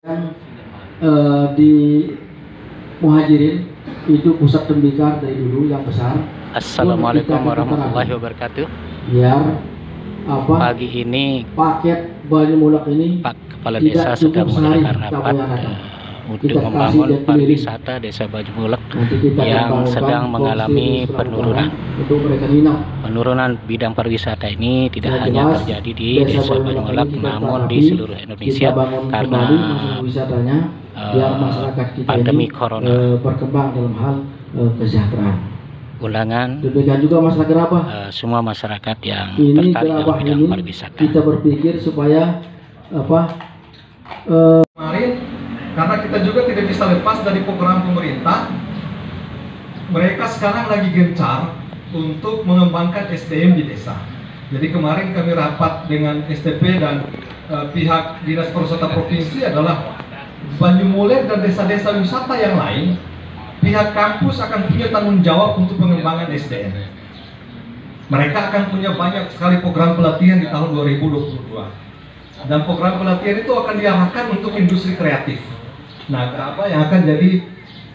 Kan di Muhajirin itu pusat tembikar dari dulu yang besar. Assalamualaikum warahmatullahi wabarakatuh. Biar Pagi ini paket Banyumulak ini Pak Kepala Desa sedang mengadakan rapat untuk membangun pariwisata Desa Banyumulak yang sedang mengalami penurunan. Penurunan bidang pariwisata ini tidak hanya terjadi di Desa Banyumulak namun di seluruh Indonesia karena pandemi corona. Berkembang dalam hal kesejahteraan. Undangan demikian juga masyarakat Gerabah, semua masyarakat yang ini tertarik dalam bidang ini pariwisata. Kita berpikir supaya kemarin karena kita juga tidak bisa lepas dari program pemerintah, mereka sekarang lagi gencar untuk mengembangkan SDM di desa. Jadi kemarin kami rapat dengan STP dan pihak Dinas Pariwisata Provinsi adalah Banyumulek dan desa-desa wisata yang lain. Pihak kampus akan punya tanggung jawab untuk pengembangan SDM. Mereka akan punya banyak sekali program pelatihan di tahun 2022. Dan program pelatihan itu akan diarahkan untuk industri kreatif. Nah, apa yang akan jadi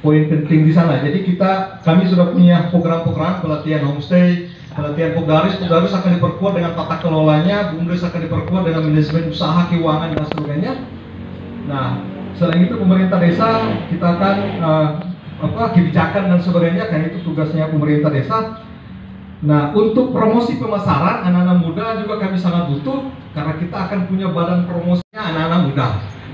poin penting di sana? Jadi kami sudah punya program-program pelatihan homestay, pelatihan Pogdaris. Pogdaris akan diperkuat dengan tata kelolanya, BUMDes akan diperkuat dengan manajemen usaha, keuangan dan sebagainya. Nah, selain itu pemerintah desa kita akan kebijakan dan sebagainya, kan itu tugasnya pemerintah desa. Nah, untuk promosi pemasaran anak-anak muda juga kami sangat butuh karena kita akan punya badan promosinya anak-anak muda.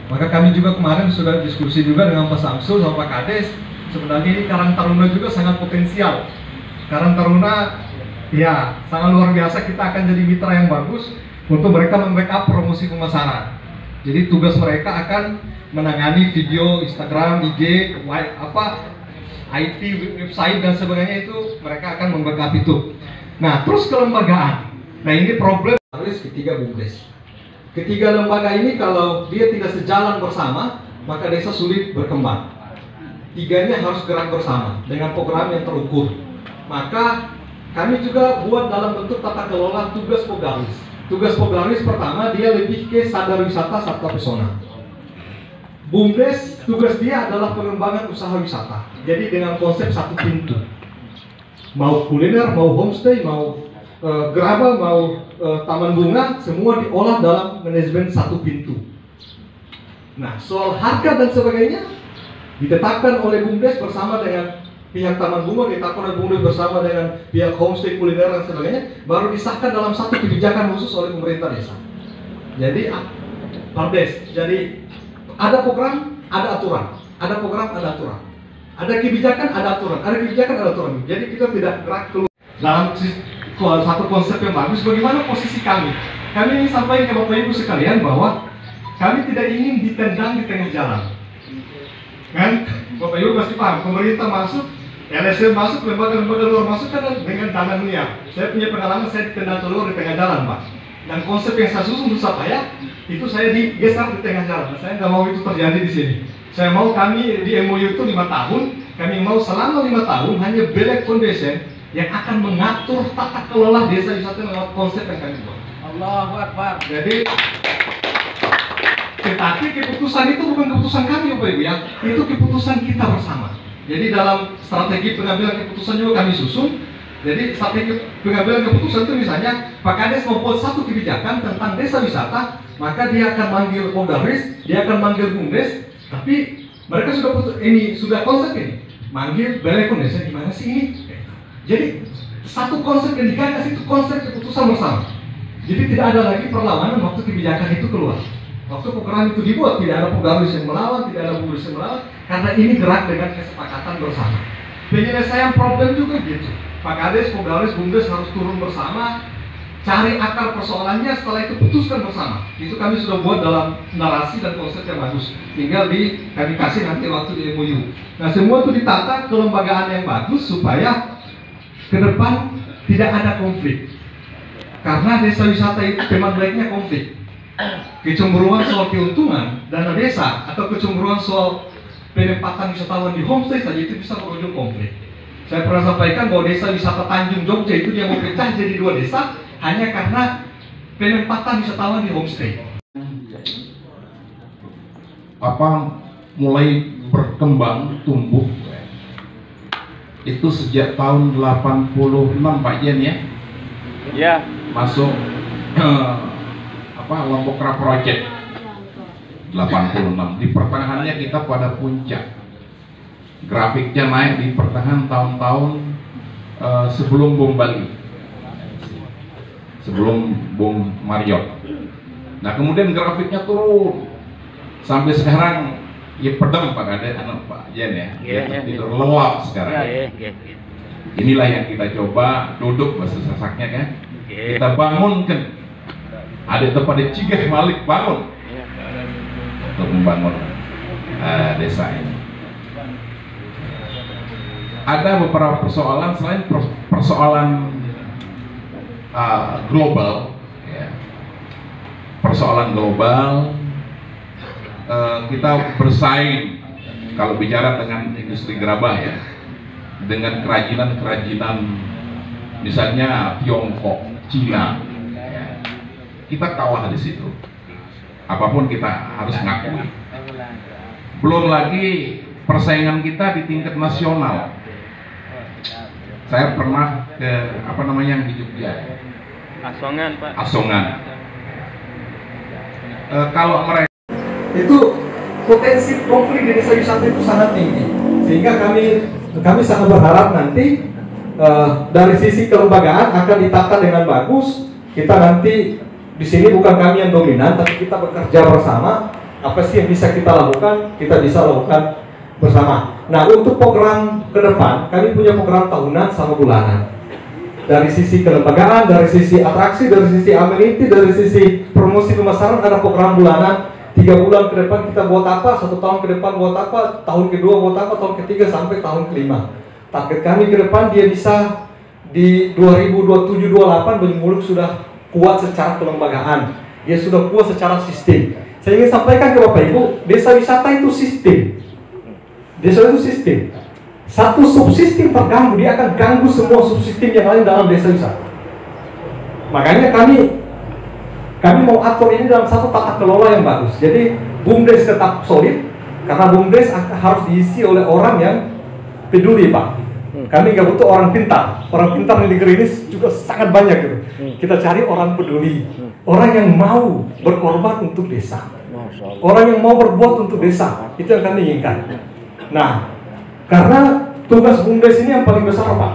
Maka kami juga kemarin sudah diskusi juga dengan Pak Samsul sama Pak Kades. Sebenarnya ini Karang Taruna juga sangat potensial. Karang Taruna ya sangat luar biasa, kita akan jadi mitra yang bagus untuk mereka membackup promosi pemasaran. Jadi tugas mereka akan menangani video Instagram, IG, IT, website dan sebagainya, itu mereka akan membackup itu. Nah, terus kelembagaan. Nah, ini problem harus ketiga BUMDes. Ketiga lembaga ini kalau dia tidak sejalan bersama, maka desa sulit berkembang. Tiganya harus gerak bersama dengan program yang terukur. Maka kami juga buat dalam bentuk tata kelola tugas Pogdaris. Tugas Pogdaris pertama dia lebih ke sadar wisata sarta pesona. BUMDes tugas dia adalah pengembangan usaha wisata. Jadi dengan konsep satu pintu. Mau kuliner, mau homestay, mau gerabah, mau taman bunga, semua diolah dalam manajemen satu pintu. Nah, soal harga dan sebagainya ditetapkan oleh BUMDes bersama dengan pihak taman bunga, ditetapkan oleh BUMDes bersama dengan pihak homestay, kuliner dan sebagainya, baru disahkan dalam satu kebijakan khusus oleh pemerintah desa. Jadi Pardes, jadi ada program, ada aturan. Ada program, ada aturan. Ada kebijakan, ada aturan. Ada kebijakan, ada aturan. Jadi kita tidak gerak keluar dalam satu konsep yang bagus. Bagaimana posisi kami? Kami ingin sampaikan ke Bapak Ibu sekalian bahwa kami tidak ingin ditendang di tengah jalan. Kan? Bapak Ibu pasti paham. Pemerintah masuk, LSM masuk, lembaga-lembaga luar masuk kan dengan dana dunia. Saya punya pengalaman, saya ditendang keluar di tengah jalan, Pak. Dan konsep yang saya susun untuk saya itu saya digeser di tengah jalan. Saya nggak mau itu terjadi di sini. Saya mau kami di MOU itu 5 tahun. Kami mau selama 5 tahun hanya Belek Foundation yang akan mengatur tata kelola desa wisata lewat konsep yang kami buat. Allahu Akbar. Jadi, tetapi keputusan itu bukan keputusan kami, Bapak Ibu ya. Itu keputusan kita bersama. Jadi dalam strategi pengambilan keputusan juga kami susun. Jadi strategi pengambilan keputusan itu misalnya Pak Kades membuat satu kebijakan tentang desa wisata, maka dia akan manggil Pogdaris, dia akan manggil BUMDes, tapi mereka sudah konsep ini, manggil Balai Kondesa gimana sih ini? Jadi satu konsep yang digagas itu konsep keputusan bersama. Jadi tidak ada lagi perlawanan waktu kebijakan itu keluar. Waktu program itu dibuat tidak ada Pogdaris yang melawan, tidak ada BUMDes yang melawan, karena ini gerak dengan kesepakatan bersama. Penyelesaian problem juga gitu. Pak Kades, Pogdaris, BUMDes harus turun bersama, cari akar persoalannya, setelah itu putuskan bersama. Itu kami sudah buat dalam narasi dan konsep yang bagus. Tinggal kami kasih nanti waktu di MOU. Nah, semua itu ditata kelembagaan yang bagus supaya ke depan tidak ada konflik. Karena desa wisata itu teman baiknya konflik. Kecemburuan soal keuntungan dana desa atau kecemburuan soal penempatan wisatawan di homestay saja itu bisa berujung konflik. Saya pernah sampaikan bahwa desa wisata Tanjung Jogja itu dia mau pecah jadi 2 desa hanya karena penempatan wisatawan di homestay. mulai berkembang, tumbuh itu sejak tahun 86 Pak Jen ya. Ya. Masuk Lombok Kra Project 86. Di pertengahannya kita pada puncak. Grafiknya naik di pertengahan tahun-tahun sebelum bom Bali, sebelum bom Marriott. Nah kemudian grafiknya turun sampai sekarang ya pedang Pak Jen ya, tidur lelap sekarang. Inilah yang kita coba duduk bahasa Sasaknya kan, kita bangunkan. Ada tempat di Cigah Malik bangun untuk membangun desa ini. Ada beberapa persoalan selain persoalan global, ya. Persoalan global, kita bersaing kalau bicara dengan industri gerabah ya, dengan kerajinan-kerajinan misalnya Tiongkok, Cina, ya. Kita kalah di situ. Apapun kita harus ngakui. Belum lagi persaingan kita di tingkat nasional. Saya pernah ke yang di Jogja, Asongan Pak. Asongan. Kalau mereka itu potensi konflik di desa wisata itu sangat tinggi, sehingga kami sangat berharap nanti dari sisi kelembagaan akan ditata dengan bagus. Kita nanti di sini bukan kami yang dominan, tapi kita bekerja bersama. Apa sih yang bisa kita lakukan, kita bisa lakukan bersama. Nah, untuk program ke depan, kami punya program tahunan sama bulanan. Dari sisi kelembagaan, dari sisi atraksi, dari sisi amenity, dari sisi promosi pemasaran, ada program bulanan. 3 bulan ke depan kita buat apa, 1 tahun ke depan buat apa, tahun kedua buat apa, tahun ketiga sampai tahun kelima. Target kami ke depan dia bisa di 2027-28 Banyuwangi Muluk sudah kuat secara kelembagaan, dia sudah kuat secara sistem. Saya ingin sampaikan ke Bapak Ibu, desa wisata itu sistem. Desa itu sistem. Satu subsistem terganggu, dia akan ganggu semua subsistem yang lain dalam desa wisata. Makanya kami mau atur ini dalam satu tata kelola yang bagus. Jadi BUMDes tetap solid, karena BUMDes harus diisi oleh orang yang peduli Pak. Kami nggak butuh orang pintar. Orang pintar di negeri ini juga sangat banyak gitu. Kita cari orang peduli, orang yang mau berkorban untuk desa, orang yang mau berbuat untuk desa. Itu yang kami inginkan. Nah, karena tugas BUMDes ini yang paling besar Pak.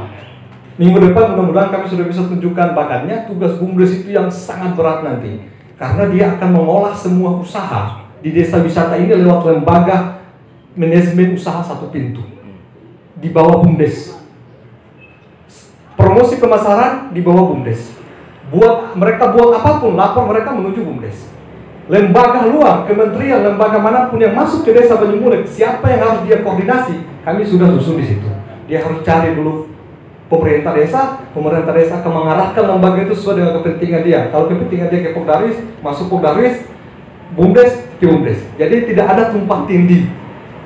Minggu depan mudah-mudahan kami sudah bisa tunjukkan bahannya. Tugas BUMDes itu yang sangat berat nanti, karena dia akan mengolah semua usaha di desa wisata ini lewat lembaga manajemen usaha satu pintu di bawah BUMDes. Promosi pemasaran di bawah BUMDes. Mereka buat apapun, lapor mereka menuju BUMDes. Lembaga luar, kementerian, lembaga manapun yang masuk ke desa Banyuwangi Muluk, siapa yang harus dia koordinasi, kami sudah susun di situ. Dia harus cari dulu pemerintah desa akan mengarahkan lembaga itu sesuai dengan kepentingan dia. Kalau kepentingan dia ke Pokdaris, masuk Pokdaris, BUMDes ke BUMDes. Jadi tidak ada tumpang tindih.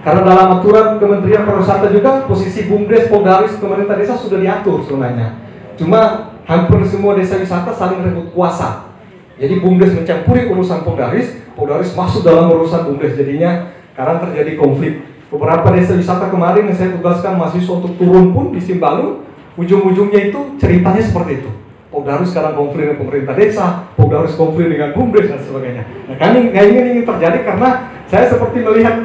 Karena dalam aturan Kementerian Pariwisata juga posisi BUMDes, Pokdaris, pemerintah desa sudah diatur sebenarnya. Cuma hampir semua desa wisata saling rebut kuasa. Jadi BUMDes mencampuri urusan Pokdaris, Pokdaris masuk dalam urusan BUMDes. Jadinya karena terjadi konflik. Beberapa desa wisata kemarin yang saya tugaskan mahasiswa untuk turun pun di Simbalung, ujung-ujungnya itu ceritanya seperti itu. Pokdaris sekarang konflik dengan pemerintah desa, Pokdaris konflik dengan BUMDes dan sebagainya. Nah, kami ingin terjadi karena saya seperti melihat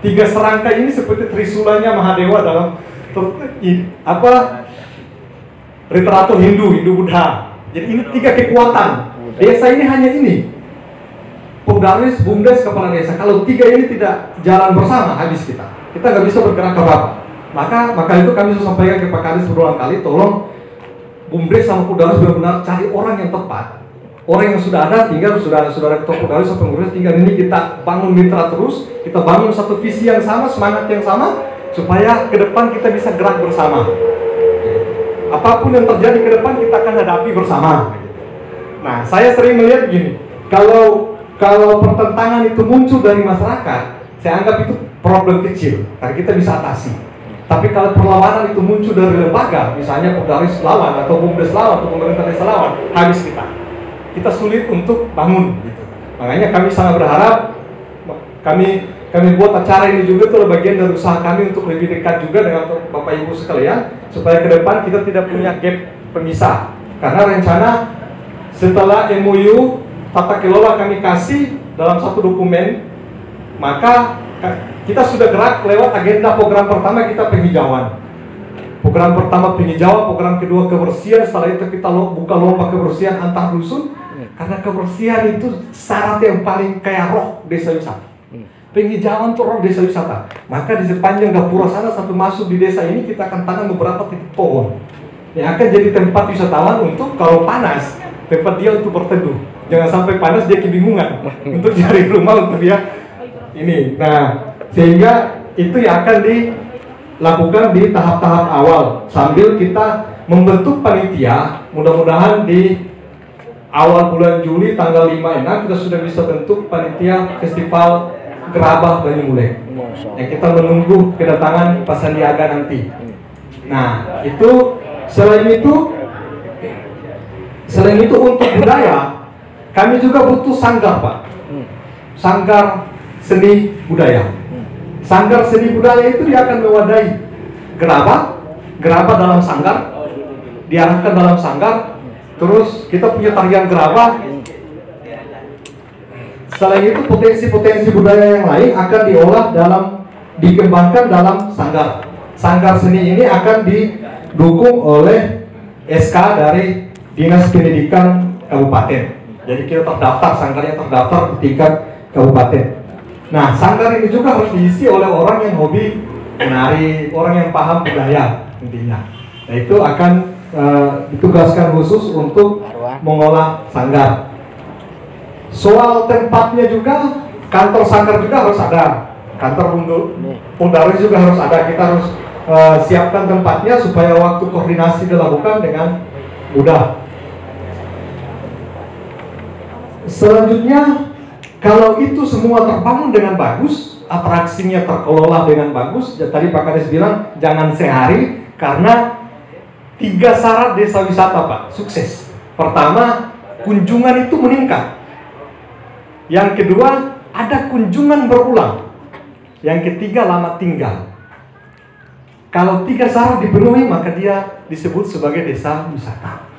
tiga serangkai ini seperti trisulanya Mahadewa dalam literatur Hindu Buddha. Jadi ini 3 kekuatan. Desa ini hanya ini. Pokdaris, BUMDes, kepala desa. Kalau 3 ini tidak jalan bersama, habis kita. Kita nggak bisa bergerak ke apa. Maka itu kami sudah sampaikan ke Pak Kadis berulang kali, tolong BUMDes sama Pokdaris benar-benar cari orang yang tepat. Orang yang sudah ada, tinggal sudah ada ketua Pokdaris atau pengurus, tinggal ini kita bangun mitra terus, kita bangun satu visi yang sama, semangat yang sama, supaya ke depan kita bisa gerak bersama. Apapun yang terjadi ke depan kita akan hadapi bersama. Nah, saya sering melihat begini, kalau pertentangan itu muncul dari masyarakat, saya anggap itu problem kecil, karena kita bisa atasi. Tapi kalau perlawanan itu muncul dari lembaga, misalnya Pokdaris lawan atau BUMDes lawan atau pemerintah desa lawan, habis kita sulit untuk bangun gitu. Makanya kami sangat berharap, kami kami buat acara ini juga itu adalah bagian dari usaha kami untuk lebih dekat juga dengan Bapak Ibu sekalian, supaya ke depan kita tidak punya gap pemisah. Karena rencana setelah MOU tata kelola kami kasih dalam satu dokumen, maka kita sudah gerak lewat agenda program pertama kita penghijauan. Program pertama penghijauan, program kedua kebersihan, setelah itu kita buka lomba kebersihan antar dusun. Karena kebersihan itu syarat yang paling kayak roh desa wisata. Penghijauan itu roh desa wisata. Maka di sepanjang gapura sana sampai masuk di desa ini kita akan tanam beberapa titik pohon yang akan jadi tempat wisatawan untuk kalau panas, tempat dia untuk berteduh. Jangan sampai panas dia kebingungan untuk cari rumah untuk dia ini. Nah, sehingga itu yang akan dilakukan di tahap-tahap awal sambil kita membentuk panitia. Mudah-mudahan di awal bulan Juli tanggal 5-6 kita sudah bisa bentuk panitia Festival Gerabah Banyumulek. Yang kita menunggu kedatangan Pak Sandiaga nanti. Nah, itu selain itu untuk budaya, kami juga butuh sanggar, Pak. Sanggar seni budaya. Sanggar seni budaya itu dia akan mewadahi gerabah dalam sanggar, diarahkan dalam sanggar. Terus kita punya tarian gerabah. Selain itu potensi-potensi budaya yang lain akan dikembangkan dalam sanggar. Sanggar seni ini akan didukung oleh SK dari Dinas Pendidikan Kabupaten. Jadi kita terdaftar, sanggarnya terdaftar di tingkat kabupaten. Nah, sanggar ini juga harus diisi oleh orang yang hobi menari, orang yang paham budaya intinya. Nah, itu akan ditugaskan khusus untuk mengolah sanggar. Soal tempatnya juga, kantor sanggar juga harus ada, kantor Pundaris juga harus ada. Kita harus siapkan tempatnya supaya waktu koordinasi dilakukan dengan mudah. Selanjutnya, kalau itu semua terbangun dengan bagus, atraksinya terkelola dengan bagus, ya, tadi Pak Kades bilang jangan sehari, karena 3 syarat desa wisata, Pak, sukses. Pertama, kunjungan itu meningkat. Yang kedua, ada kunjungan berulang. Yang ketiga, lama tinggal. Kalau 3 syarat dipenuhi, maka dia disebut sebagai desa wisata.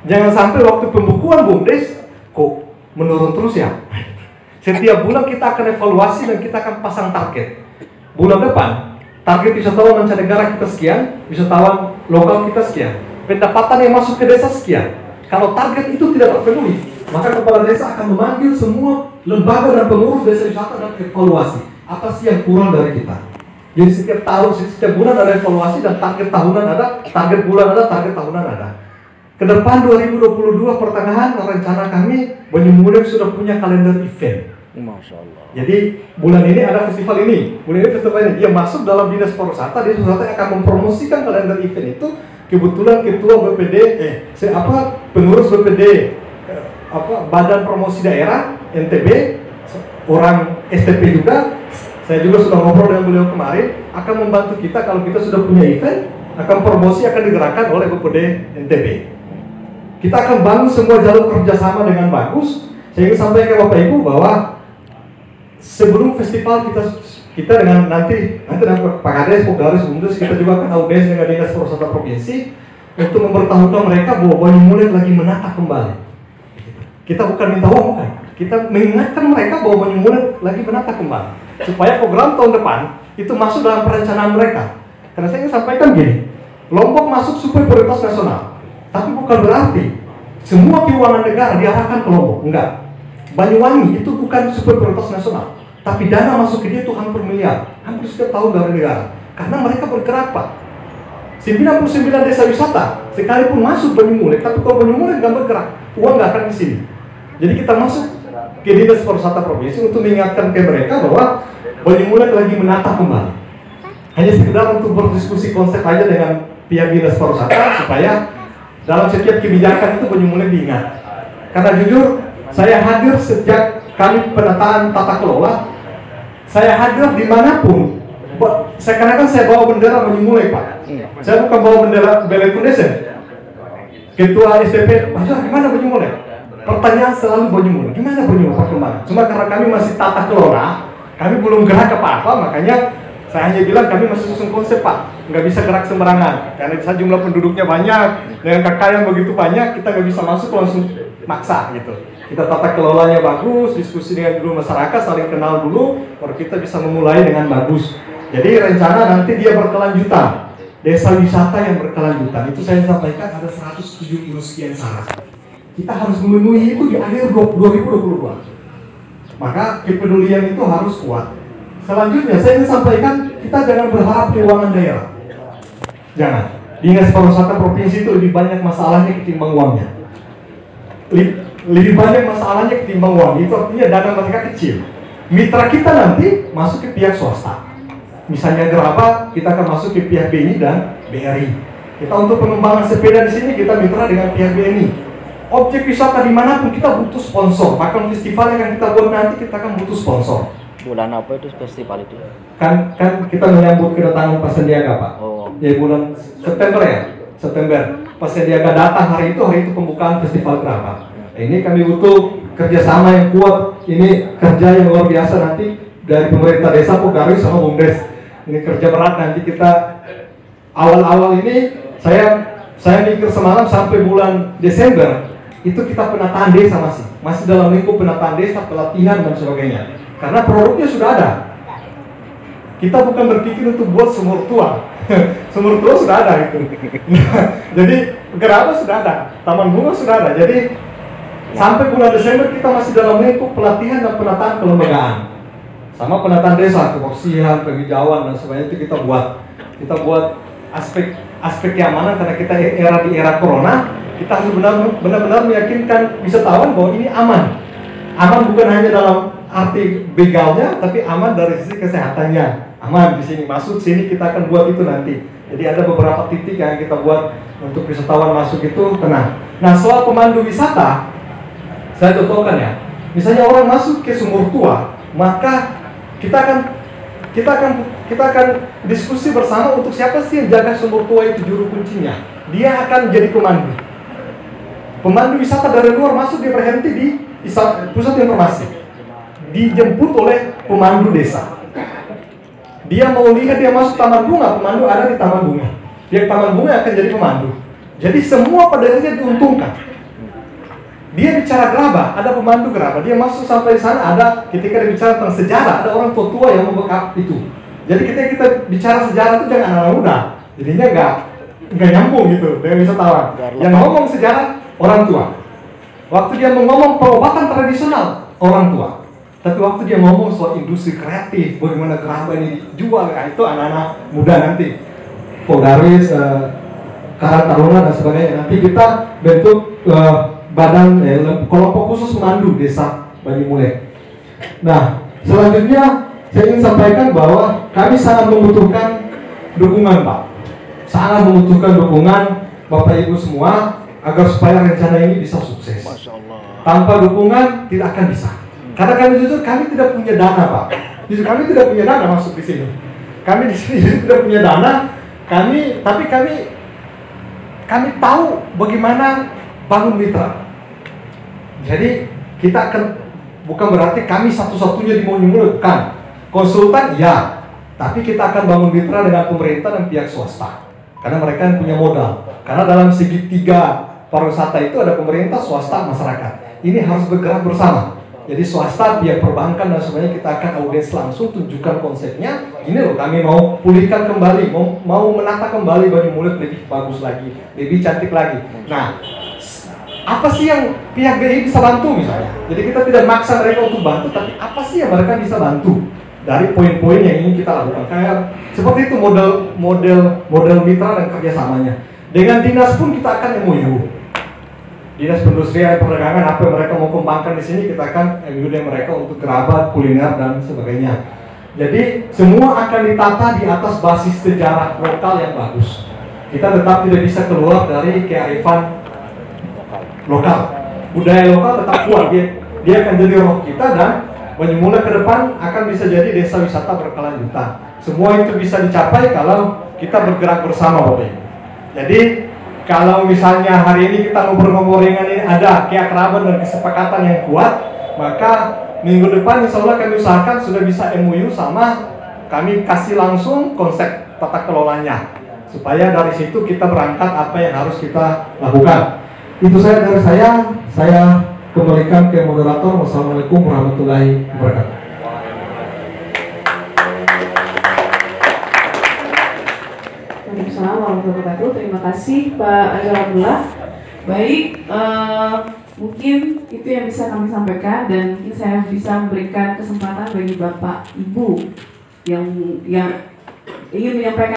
Jangan sampai waktu pembukuan BUMDes kok menurun terus ya. Setiap bulan kita akan evaluasi dan kita akan pasang target. Bulan depan, target wisatawan mancanegara kita sekian, wisatawan lokal kita sekian, pendapatan yang masuk ke desa sekian. Kalau target itu tidak terpenuhi, maka kepala desa akan memanggil semua lembaga dan pengurus desa wisata dan evaluasi apa sih yang kurang dari kita. Jadi setiap tahun, setiap bulan ada evaluasi dan target tahunan ada, target bulan ada, target tahunan ada. Kedepan 2022 pertengahan rencana kami Banyumulek sudah punya kalender event. Masya Allah. Jadi bulan ini ada festival ini, bulan ini festival ini. Dia masuk dalam dinas pariwisata, dia akan mempromosikan kalender event itu. Kebetulan ketua BPD, pengurus BPD, Badan Promosi Daerah NTB, orang STP juga. Saya juga sudah ngobrol dengan beliau kemarin, akan membantu kita kalau kita sudah punya event, akan promosi akan digerakkan oleh BPD NTB. Kita akan bangun semua jalur kerjasama dengan bagus, sehingga sampai ke Bapak Ibu bahwa sebelum festival kita dengan nanti dengan Pak Kades, Pogdaris, BUMDes, kita juga akan audiens dengan Dinas Pariwisata Provinsi untuk memberitahukan mereka bahwa Banyumulek lagi menata kembali. Kita bukan minta uang, bukan. Kita mengingatkan mereka bahwa Banyumulek lagi menata kembali, supaya program tahun depan itu masuk dalam perencanaan mereka. Karena saya ingin sampaikan gini, Lombok masuk super prioritas nasional. Tapi bukan berarti semua keuangan negara diarahkan ke Lombok, enggak. Banyuwangi itu bukan super prioritas nasional, tapi dana masuk ke dia itu hampir miliar, hampir setiap tahun dari negara. Karena mereka bergerak, Pak. 99 desa wisata, sekalipun masuk Banyumulek, tapi kalau Banyumulek nggak bergerak, uang nggak akan ke sini. Jadi kita masuk ke Dinas Pariwisata Provinsi untuk mengingatkan ke mereka bahwa Banyumulek lagi menata kembali. Hanya sekedar untuk berdiskusi konsep aja dengan pihak Dinas Pariwisata supaya dalam setiap kebijakan itu Banyumulek diingat. Karena jujur, saya hadir sejak kali penataan tata kelola. Saya hadir dimanapun. Sekarang kan saya bawa bendera Banyumulek, Pak. Saya bukan bawa bendera Balai Foundation. Ketua STP, Pak, gimana Banyumulek? Pertanyaan selalu Banyumulek, gimana Banyumulek perkembangan? Cuma karena kami masih tata kelola, Kami belum gerak apa-apa, makanya saya hanya bilang kami masih susun konsep Pak, nggak bisa gerak sembarangan karena bisa jumlah penduduknya banyak, dengan KK yang begitu banyak kita nggak bisa masuk langsung maksa gitu. Kita tata kelolanya bagus, diskusi dengan dulu masyarakat, saling kenal dulu, baru kita bisa memulai dengan bagus. Jadi rencana nanti dia berkelanjutan, desa wisata yang berkelanjutan. Itu saya sampaikan ada 170 sekian syarat. Kita harus memenuhi itu di akhir 2022. Maka kepedulian itu harus kuat. Selanjutnya saya ingin sampaikan, kita jangan berharap keuangan daerah. Jangan. Dinas pariwisata provinsi itu lebih banyak masalahnya ketimbang uangnya. Lebih banyak masalahnya ketimbang uang. Itu artinya dana mereka kecil. Mitra kita nanti masuk ke pihak swasta. Misalnya Geraba, kita akan masuk ke pihak BNI dan BRI. Kita untuk pengembangan sepeda di sini kita mitra dengan pihak BNI. Objek wisata dimanapun kita butuh sponsor. Bahkan festival yang kita buat nanti kita akan butuh sponsor. Bulan apa itu festival itu? Kan kita menyambut kedatangan Pak Sandiaga Pak. Oh. Ya bulan September ya. September. Pak Sandiaga datang hari itu pembukaan festival Geraba. Ini kami butuh kerjasama yang kuat. Ini kerja yang luar biasa nanti dari pemerintah desa, Pogaris sama Bumdes. Ini kerja berat nanti kita. Awal-awal ini saya mikir semalam sampai bulan Desember itu kita penataan desa masih dalam lingkup penataan desa, pelatihan dan sebagainya. Karena produknya sudah ada. Kita bukan berpikir untuk buat sumur tua. Sumur tua sudah ada itu. Jadi Geraba sudah ada, taman bunga sudah ada. Jadi sampai bulan Desember kita masih dalam lingkup pelatihan dan penataan kelembagaan. Sama penataan desa, kebersihan, penghijauan dan sebagainya itu kita buat. Kita buat aspek keamanan karena kita di era corona, kita harus benar-benar meyakinkan wisatawan bahwa ini aman. Aman bukan hanya dalam arti begalnya, tapi aman dari sisi kesehatannya. Aman di sini, masuk sini kita akan buat itu nanti. Jadi ada beberapa titik yang kita buat untuk wisatawan masuk itu tenang. Nah, soal pemandu wisata, saya contohkan ya. Misalnya orang masuk ke sumur tua, maka kita akan diskusi bersama untuk siapa sih yang jaga sumur tua itu, juru kuncinya. Dia akan jadi pemandu. Pemandu wisata dari luar masuk, dia berhenti di pusat informasi. Dijemput oleh pemandu desa. Dia mau lihat dia masuk taman bunga, pemandu ada di taman bunga. Dia taman bunga akan jadi pemandu. Jadi semua pada akhirnya diuntungkan. Dia bicara Geraba, ada pemandu Geraba. Dia masuk sampai sana, ada ketika dia bicara tentang sejarah, ada orang tua yang membackup itu. Jadi ketika kita bicara sejarah itu jangan anak muda. Jadinya nggak nyambung gitu dengan wisatawan. Yang ngomong sejarah orang tua. Waktu dia ngomong pengobatan tradisional orang tua. Tapi waktu dia ngomong soal industri kreatif, bagaimana Geraba ini dijual, ya itu anak-anak muda nanti. Pogaris, Karang Taruna dan sebagainya. Nanti kita bentuk badan kelompok khusus pemandu desa Banyumulek. Nah, selanjutnya saya ingin sampaikan bahwa kami sangat membutuhkan dukungan Pak. Sangat membutuhkan dukungan Bapak Ibu semua agar supaya rencana ini bisa sukses. Tanpa dukungan tidak akan bisa. Karena kami jujur kami tidak punya dana Pak. Justru kami tidak punya dana masuk di sini. Kami di sini tidak punya dana. Tapi kami tahu bagaimana bangun mitra. Jadi kita akan, bukan berarti kami satu-satunya di Banyumulek, bukan. Konsultan ya, tapi kita akan bangun mitra dengan pemerintah dan pihak swasta. Karena mereka yang punya modal. Karena dalam segitiga pariwisata itu ada pemerintah, swasta, masyarakat. Ini harus bergerak bersama. Jadi swasta, pihak perbankan dan semuanya kita akan audiens langsung, tunjukkan konsepnya. Ini loh, kami mau pulihkan kembali, mau menata kembali Banyumulek lebih bagus lagi, lebih cantik lagi. Nah, apa sih yang pihak BRI bisa bantu misalnya? Jadi kita tidak maksa mereka untuk bantu, tapi apa sih yang mereka bisa bantu dari poin-poin yang ingin kita lakukan? Kayak seperti itu model mitra dan kerjasamanya. Dengan dinas pun kita akan MOU. Dinas Perindustrian Perdagangan, apa yang mereka mau kembangkan di sini kita akan MOU dengan mereka untuk kerabat, kuliner dan sebagainya. Jadi semua akan ditata di atas basis sejarah lokal yang bagus. Kita tetap tidak bisa keluar dari kearifan lokal, budaya lokal tetap kuat. Dia akan jadi roh kita dan Banyumulek ke depan akan bisa jadi desa wisata berkelanjutan. Semua itu bisa dicapai kalau kita bergerak bersama Bapak Ibu. Jadi kalau misalnya hari ini kita ngobrol-ngobrol ringan ini ada keakraban dan kesepakatan yang kuat, maka Minggu depan insya Allah kami usahakan sudah bisa MOU sama kami kasih langsung konsep tata kelolanya. Supaya dari situ kita berangkat apa yang harus kita lakukan. Itu saya dari saya kembalikan ke moderator. Wassalamualaikum warahmatullahi wabarakatuh. Waalaikumsalam warahmatullahi wabarakatuh. Terima kasih Pak Azhar Abdullah. Baik, mungkin itu yang bisa kami sampaikan, dan mungkin saya bisa memberikan kesempatan bagi Bapak Ibu yang ingin menyampaikan